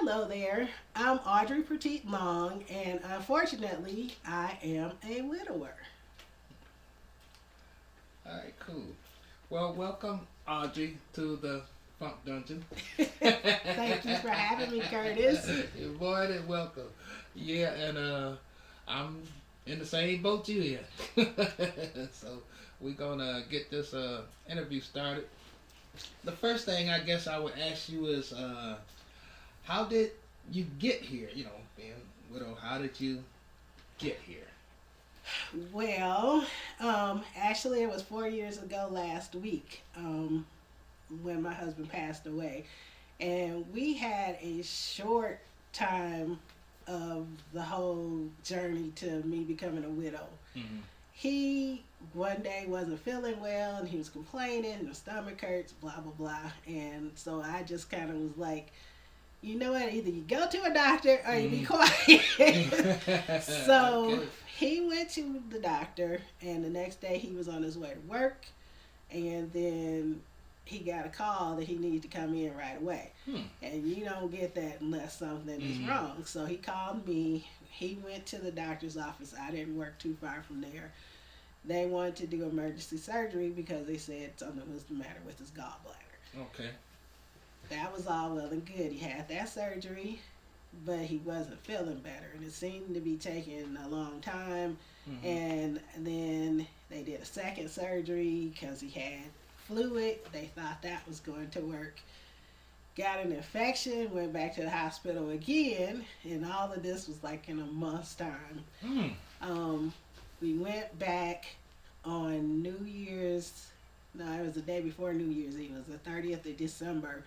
Hello there. I'm Audrey Perteete Long, and unfortunately, I am a widower. All right, cool. Well, welcome, Audrey, to the Funk Dungeon. Thank you for having me, Curtis. You're more than welcome. Yeah, and I'm in the same boat you in. So we're gonna get this interview started. The first thing I guess I would ask you is, how did you get here? You know, being widow, how did you get here? Well, actually, it was 4 years ago last week when my husband passed away. And we had a short time of the whole journey to me becoming a widow. Mm-hmm. He one day wasn't feeling well and he was complaining, his stomach hurts, blah, blah, blah. And so I just kind of was like, you know what, either you go to a doctor or you be quiet. So Okay. he went to the doctor, and the next day he was on his way to work, and then he got a call that he needed to come in right away. And you don't get that unless something is wrong. So he called me. He went to the doctor's office. I didn't work too far from there. They wanted to do emergency surgery because they said something was the matter with his gallbladder. Okay. That was all well and good. He had that surgery, but he wasn't feeling better, and it seemed to be taking a long time. And then they did a second surgery because he had fluid. They thought that was going to work. Got an infection, went back to the hospital again, and all of this was like in a month's time. We went back on New Year's. No, it was the day before New Year's Eve. It was the 30th of December.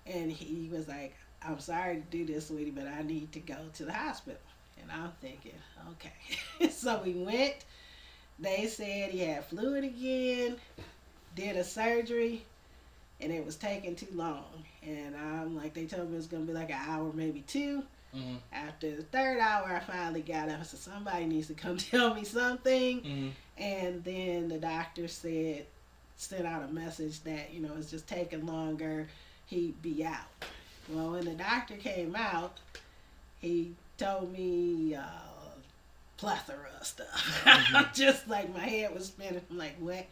And he was like, I'm sorry to do this, sweetie, but I need to go to the hospital. And I'm thinking, okay. So we went. They said he had fluid again, did a surgery, and it was taking too long. And I'm like, they told me it was going to be like an hour, maybe two. After the third hour, I finally got up. I said, somebody needs to come tell me something. And then the doctor sent out a message that, it's just taking longer. He'd be out. Well, when the doctor came out, he told me a plethora of stuff. Just like my head was spinning. I'm like, what?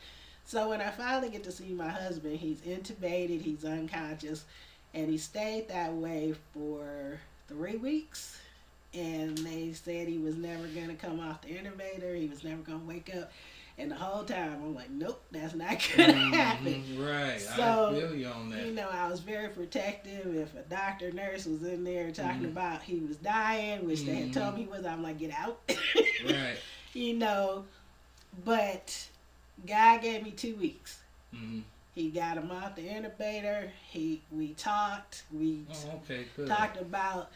So when I finally get to see my husband, he's intubated, he's unconscious, and he stayed that way for 3 weeks. And they said he was never going to come off the intubator. He was never going to wake up. And the whole time, I'm like, nope, that's not going to happen. Right. So, I feel you on that. I was very protective. If a doctor, nurse was in there talking about he was dying, which they had told me he was, I'm like, get out. Right. But God gave me 2 weeks. Mm-hmm. He got him off the intubator. We talked. Okay, good. Talked about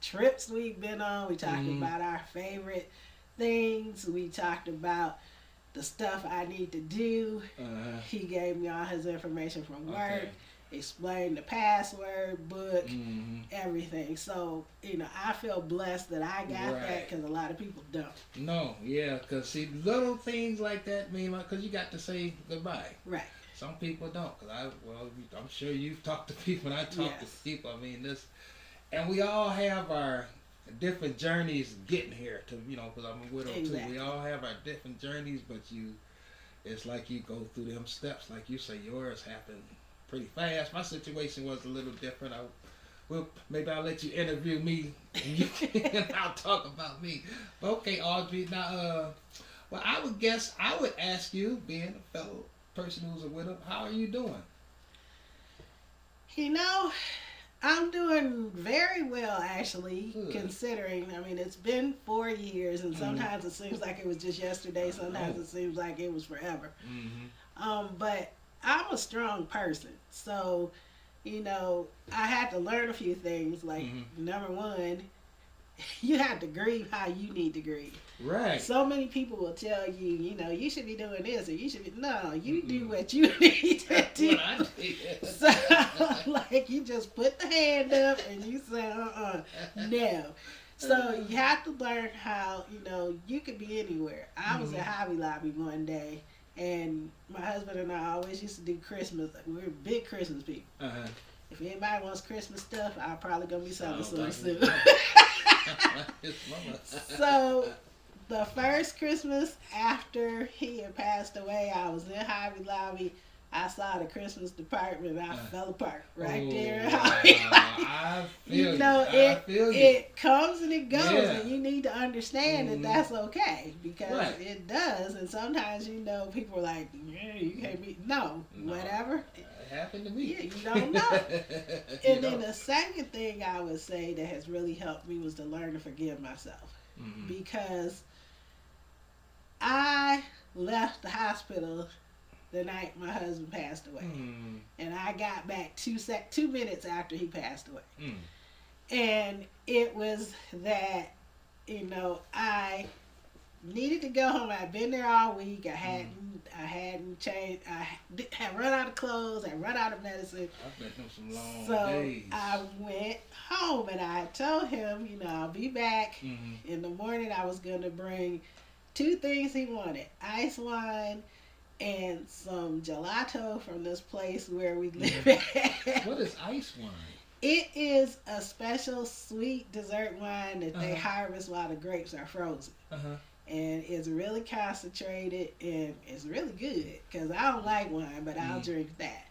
trips we've been on. We talked about our favorite things. We talked about the stuff I need to do. He gave me all his information from work, explained the password, book, everything. So, I feel blessed that I got that because a lot of people don't. No, yeah, because see, little things like that mean, because you got to say goodbye. Right. Some people don't, because I'm sure you've talked to people, and I talk to people. I mean, and we all have our different journeys getting here to, because I'm a widow too. We all have our different journeys, but it's like you go through them steps. Like you say, yours happened pretty fast. My situation was a little different. Maybe I'll let you interview me, and I'll talk about me. But okay, Audrey, now, well, I would ask you, being a fellow person who's a widow, how are you doing? I'm doing very well, actually, considering, it's been 4 years, and sometimes it seems like it was just yesterday, sometimes it seems like it was forever. But I'm a strong person, so, I had to learn a few things, like, number one, you have to grieve how you need to grieve. Right. So many people will tell you, you should be doing this, or you should be, no, you do what you need to do. What I did. So, like, you just put the hand up and you say, no. So you have to learn how, you could be anywhere. I was at Hobby Lobby one day, and my husband and I always used to do Christmas. We were big Christmas people. if anybody wants Christmas stuff, I'm probably gonna be selling some soon. So the first Christmas after he had passed away, I was in Hobby Lobby. I saw the Christmas department. I fell apart right there. I feel it comes and it goes, and you need to understand that that's okay, because it does. And sometimes people are like, "Yeah, you can't be no, whatever." It happened to me. Yeah, you don't know. And then the second thing I would say that has really helped me was to learn to forgive myself, because I left the hospital the night my husband passed away, and I got back 2 minutes after he passed away, and it was that I needed to go home. I'd been there all week. I hadn't changed. I had run out of clothes. I run out of medicine. I've been through some long days. So I went home, and I told him, I'll be back in the morning. I was gonna bring 2 things he wanted: ice wine and some gelato from this place where we live at. What is ice wine? It is a special sweet dessert wine that they harvest while the grapes are frozen. And it's really concentrated, and it's really good, because I don't like wine, but I'll drink that.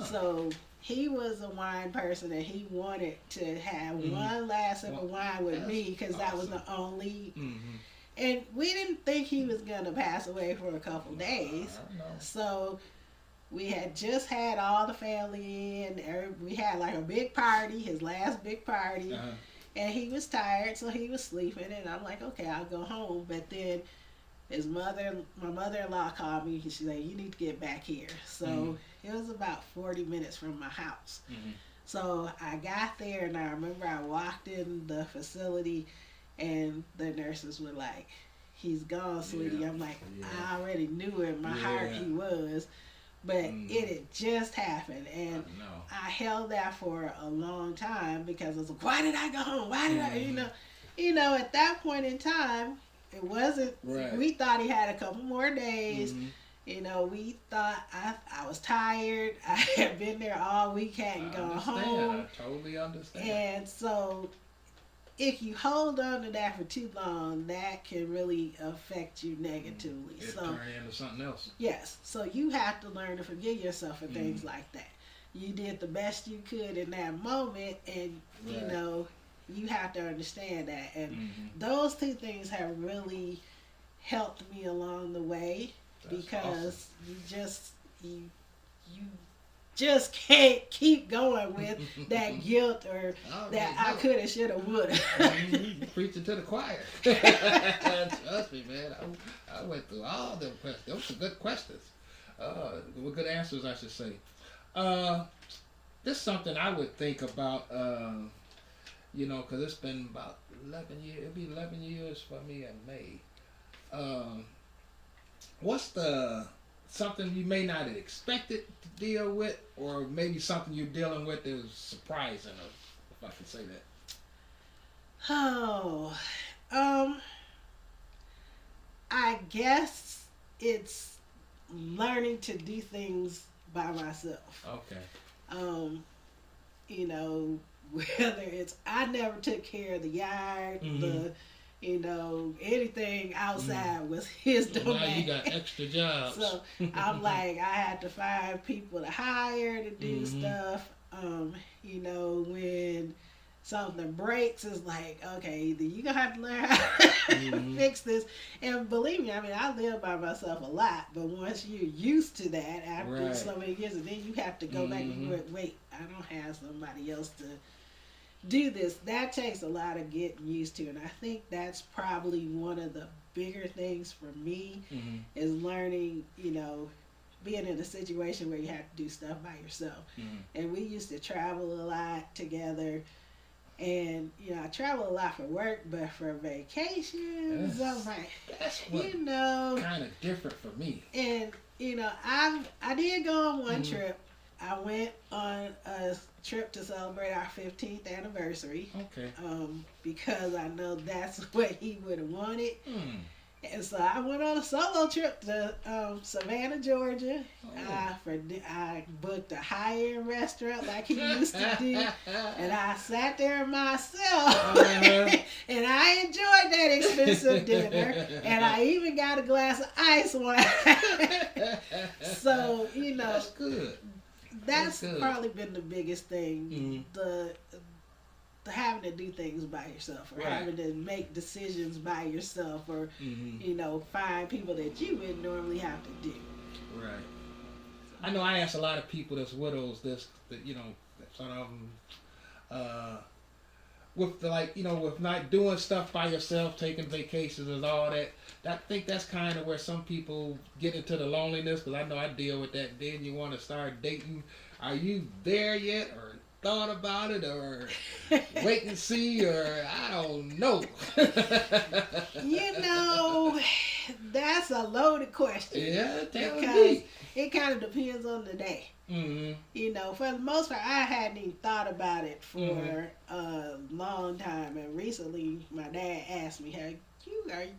So he was a wine person, and he wanted to have one last sip of wine with me, because that was the only... And we didn't think he was going to pass away for a couple days. So we had just had all the family in. We had like a big party, his last big party. And he was tired, so he was sleeping. And I'm like, okay, I'll go home. But then my mother-in-law called me. She said, you need to get back here. So it was about 40 minutes from my house. So I got there, and I remember I walked in the facility, and the nurses were like, he's gone, sweetie. I'm like, I already knew in my heart he was, but it had just happened. And I held that for a long time, because I was like, why did I go home? Why did I, at that point in time, it wasn't, we thought he had a couple more days. We thought I was tired. I had been there all week, hadn't gone home. I totally understand. And so if you hold on to that for too long, that can really affect you negatively. It turn into something else. Yes. So you have to learn to forgive yourself for things like that. You did the best you could in that moment, and you have to understand that. And those 2 things have really helped me along the way. That's because awesome. you just can't keep going with that guilt or I coulda, shoulda, woulda. Preaching to the choir. Trust me, man. I went through all them questions. Those are good questions. Good answers, I should say. This is something I would think about, because it's been about 11 years. It'll be 11 years for me in May. What's something you may not have expected to deal with, or maybe something you're dealing with that was surprising, if I can say that? I guess it's learning to do things by myself. Okay. Whether it's, I never took care of the yard, anything outside was his domain. Now you got extra jobs. So I'm like, I had to find people to hire to do stuff. When something breaks, it's like, okay, either you're going to have to learn how to fix this. And believe me, I live by myself a lot, but once you're used to that after so many years, and then you have to go back and wait, I don't have somebody else to do this. That takes a lot of getting used to, and I think that's probably one of the bigger things for me is learning, being in a situation where you have to do stuff by yourself. And we used to travel a lot together, and I travel a lot for work, but for vacations, I'm like, that's what kind of different for me. And I did go on one trip. I went on a trip to celebrate our 15th anniversary. Okay. Because I know that's what he would have wanted. And so I went on a solo trip to Savannah, Georgia. I booked a high-end restaurant like he used to do, and I sat there myself, and I enjoyed that expensive dinner, and I even got a glass of ice wine. So, you know, that's good. That's probably been the biggest thing. The having to do things by yourself, or having to make decisions by yourself, or you know, find people that you wouldn't normally have to do. Right. I know I ask a lot of people that's widows that you know, sort of with the, like, you know, with not doing stuff by yourself, taking vacations and all that. I think that's kind of where some people get into the loneliness, because I know I deal with that. Then you want to start dating. Are you there yet, or thought about it, or wait and see, or I don't know? You know, that's a loaded question. Yeah, because it kind of depends on the day. Mm-hmm. You know, for the most part, I hadn't even thought about it for a long time, and recently my dad asked me, "Hey, I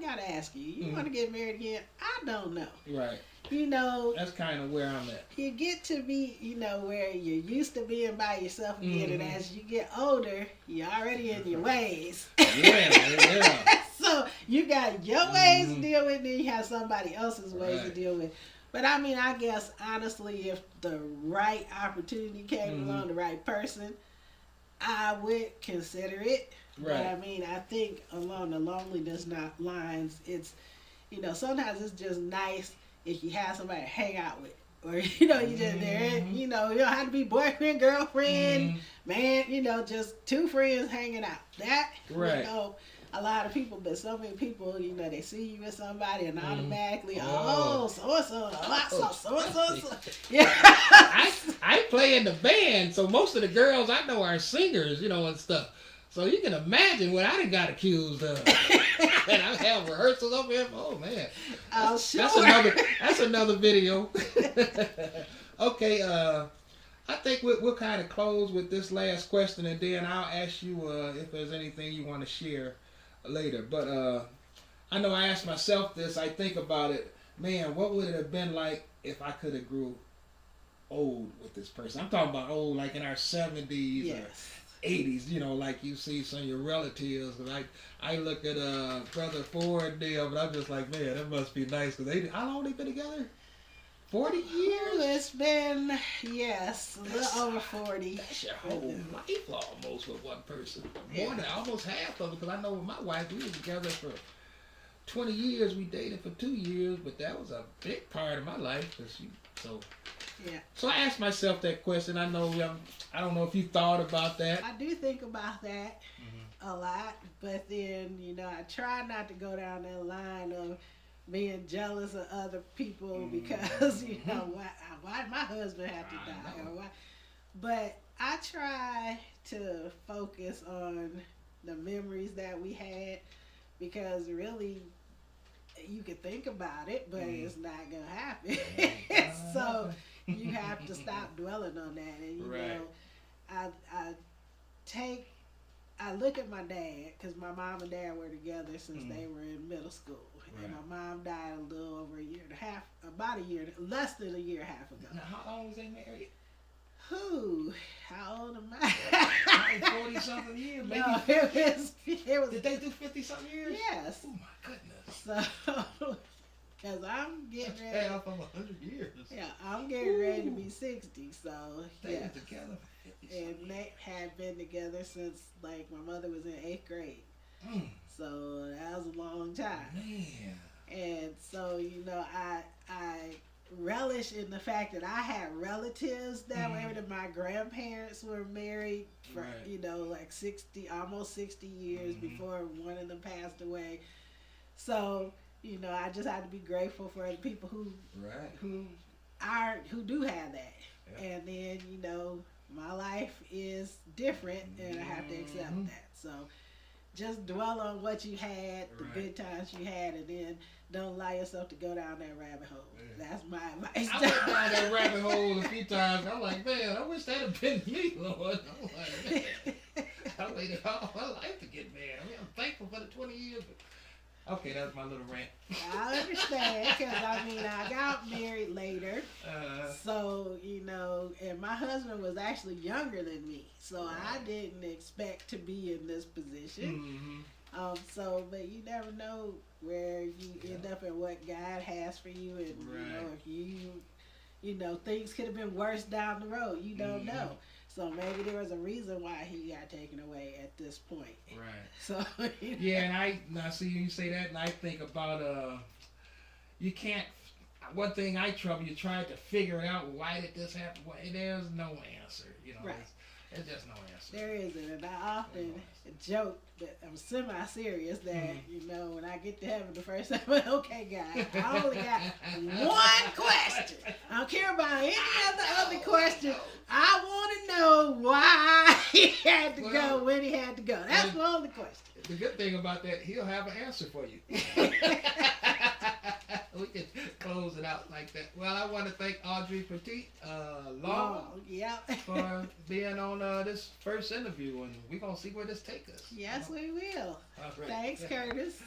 gotta ask you, you want to get married again?" I don't know. Right. You know, that's kind of where I'm at. You get to be, you know, where you're used to being by yourself again, and as you get older, you're already in your ways. Yeah. So you got your ways to deal with, and then you have somebody else's ways to deal with. But I mean, I guess honestly, if the right opportunity came along, the right person, I would consider it. Right. But I mean, I think along the loneliness lines, it's, you know, sometimes it's just nice if you have somebody to hang out with, or, you know, you just there, you know, you don't have to be boyfriend, girlfriend, man, you know, just two friends hanging out. That, you know, a lot of people, but so many people, you know, they see you with somebody and automatically, so-and-so, so-and-so. Yeah. I play in the band, so most of the girls I know are singers, you know, and stuff. So you can imagine what I done got accused of. And I have rehearsals up here. Oh man, that's another video. Okay, I think we'll kind of close with this last question, and then I'll ask you if there's anything you want to share later. But I know I asked myself this. I think about it. Man, what would it have been like if I could have grew old with this person? I'm talking about old, like in our 70s or 80s, you know, like you see some of your relatives. Like I look at Brother Ford there, but I'm just like, man, that must be nice, because how long they been together? 40 years? It's been, yes, a little over 40. That's your whole life almost with one person. More than almost half of it, because I know with my wife, we were together for 20 years. We dated for 2 years, but that was a big part of my life. So I asked myself that question. I know, I don't know if you thought about that. I do think about that a lot, but then, you know, I try not to go down that line of being jealous of other people because, you know, why my husband have to die, or why. But I try to focus on the memories that we had, because really, you could think about it, but it's not gonna happen. So you have to stop dwelling on that. And you know, I look at my dad, because my mom and dad were together since they were in middle school, and my mom died a little over a year and a half, less than a year and a half ago. Now, how long was they married? Who? How old am I? 40-something years. Maybe. No, it was. Did they do 50-something years? Yes. Oh my goodness. So, because I'm getting ready. Half of 100 years. Yeah, I'm getting ready to be 60. So they were together for 50. And they had been together since, like, my mother was in 8th grade. So that was a long time. Man. And so, you know, I relish in the fact that I had relatives that were, that my grandparents were married for, you know, like almost 60 years before one of them passed away. So, you know, I just have to be grateful for the people who do have that. And then, you know, my life is different, and I have to accept that. So just dwell on what you had, the good times you had, and then don't allow yourself to go down that rabbit hole. That's my advice. I went down that rabbit hole a few times. I'm like, man, I wish that had been me, Lord. I'm like, man, I waited all my life to get married. I mean, I'm thankful for the 20 years, but Okay, that's my little rant. I understand, because I mean, I got married later, so you know, and my husband was actually younger than me, so I didn't expect to be in this position. So, but you never know where you end up and what God has for you, and you know, if you know, things could have been worse down the road. You don't know. So maybe there was a reason why he got taken away at this point. Right. So you know. Yeah, and I see you say that, and I think about you can't. One thing I trouble you try to figure out, why did this happen? Well, there's no answer. You know, there's just no answer. There isn't, and I often joke that I'm semi-serious that you know, when I get to heaven the first time, okay, God, I only got one question. I don't care about any other question. I want to know why he had to go when he had to go. That's the only question. The good thing about that, he'll have an answer for you. We can close it out like that. Well, I want to thank Audrey Perteete, Long, for being on this first interview, and we're going to see where this takes us. Yes, we will. All right. Thanks, Curtis.